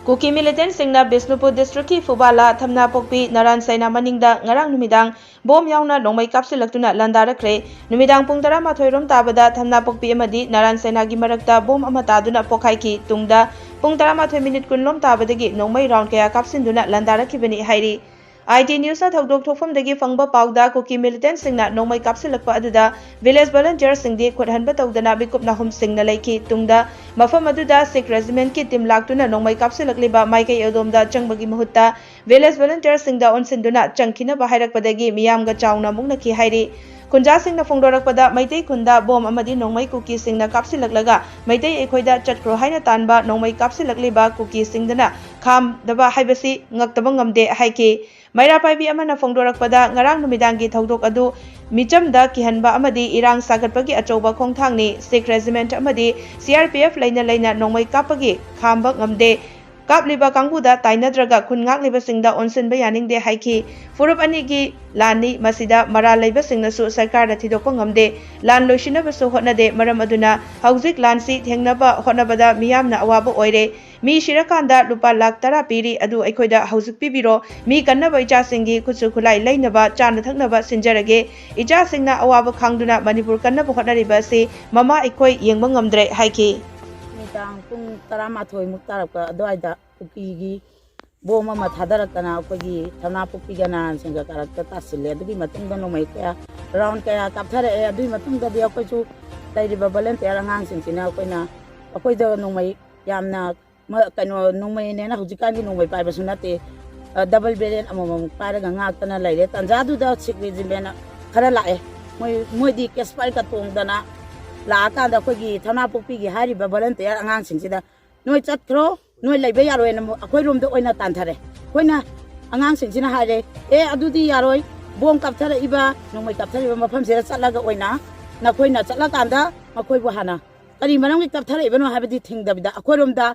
Kuki militant singna Bisnupur district ki Fubala Thamna Pokpi Naran Saina Maningda ngarang numidang bom yauna nongmai kapsilaktuna landarakre numidang pung 12 rom tabada Thamna Pokpi amadi Naran Saina gi marakta bom ama taduna pokhaiki tungda pung 12 minute kunlom tabadagi nongmai round kaya kapsinduna landarakibani hairi IT News na thogdok thokfamdagi fangba pawda Kuki militant singna nongmai kapsilakpa aduda village volunteer singdi khothanba tawdana bikupna hum singna laiki tungda mafam aduda Sikh regiment ki team laktuna nongmai kapsilakliba maikai edomda changbagi mahutta village volunteer singda onsinduna changkhina bahairakpadagi miyamga chauna muknaki hairi Kunja singna phongdorakpada maitai khunda bom amadi nongmai kuki singna kapsilaklaga maitai ekhoida chatkhro haina tanba nongmai kapsilakliba kuki singdana kham daba haibasi ngaktaba ngamde haiki Maira paibi amana phongdorakpada ngarang numidangi thodok adu michamda kihanba amadi irang sagatpagi achoba khongthangni Sikh regiment amadi CRPF laina nongmai kapagi khamba ngamde kapliba kangbuda tainadraga khungak liba singda onsin bayaning de haiki furup anigi lani masida mara leiba singna su sarkar da thidokpa ngamde lan loishina basu hotnade maram aduna hauzik lansi thengnaba hotnabada miyamna awaba oire mi shirakanda lupa lakh tara piri adu aikhoida hauzik pibiro mi kannaba icha singi kuchu khulai leinaba chana thaknaba sinjarage icha singna awaba khangduna manipur kannaba hotnariba si mama aikhoi yengba ngamdre haiki Tang pung 12 muktarapka adwaida Kuki bom ama thadarakana akogi Thamna Pokpi gana singa karakta tasile adugi matungda nomai kaya round kaya kapthare adugi matungda di akoichu lairiba volunteer angang singsina akoina akoida nomai yamna kano nomai nena hujikani nomai paibasu nate double barrel amamam paraga ngaktana laire tanjadu da Sikh regiment khara lae moi di kespai ka tongdana Lakanda kogi Thamna Pokpi gi hariba volunteer angang singsida noi chatkhro noi leiba yaroi na akoi rom de oina tanthare koina angang singsina hare adudi yaroi bom kapthare iba nomai kapthare iba mafam sera chatlaga oina na koina chatlakanda makoi bu hana kari manam gi kapthare iba no habadi thingdabida akoi rom da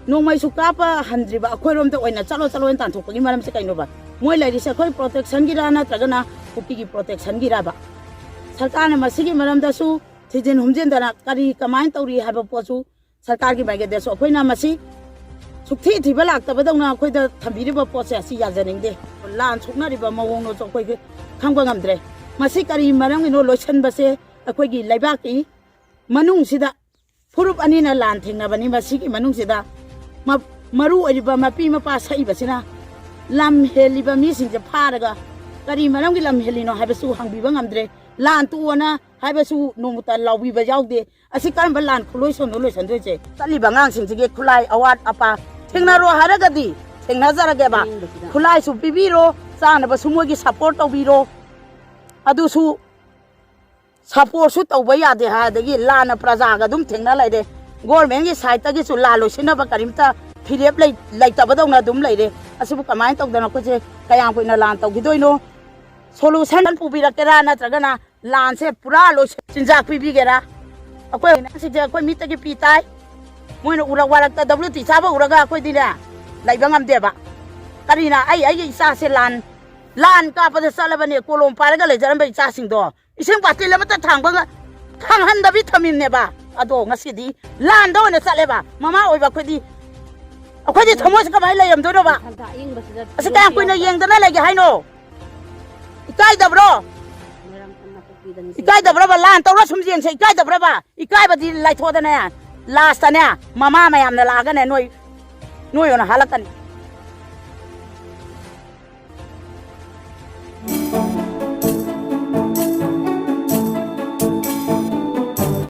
nomai su kapa handriba akoi rom de oina chalo en tanthokgi maram se kaino ba moi lairi se akoi protection gi rana tragana Pokpi gi protection gi raba sarkar na masigi maram da su Tijin humjendana kari kamain tauri haba posu sarkar ki baige deso akoina masi sukthi thiba laktabadawna akoida thambiriba pose asi yajaningde lan suknariba mawongno chokoi khangba ngamdre masi kari marang ino loisan base akoigi laibaki manung sida furup anina lan thengnabani masi ki manung sida maru oriba mapi mapa sai basina lam heliba mi singje pharaga kari marang ki lam helino habesu hangbiba ngamdre lan tuwana haibasu nomuta lawbi ba yaude asi kan balan khuloi son doiche tali bangang singje khulai awat apa thengnaro haragadi thengna jarage ba khulai su bibiro sana ba sumogi support tawbiro adu su support su tawba yade ha dagi lana praja ga dum thengna laide government gi side ta gi su la loisina ba karimta phirep lai tabadona dum laide asibu kamai tawdana ko je kayang koina lan tawgidoino solution pubirakera natragana lan se pura lo chinjak pibigera akoi si je akoi mit gi pitai moina urak warak ta WT chaba uraga akoi dina laiba ngamde ba karina ai isa se lan ka pa salabane kolom paraga le jaram ba isa singdo ising pati le mata thangba khanghan da bi thamin ne ba ado ngasi di lan do ne sale ba mama oi ba khodi akoi di thamos ka bai le yam do ba asika akoi na yeng dana lagi haino ikai da bro ikai da bro ba lan tawra sumjeng se ikai da bro ba ikai ba di lai thodana ya last ta ne mama mayam na laga ne noi ona halakan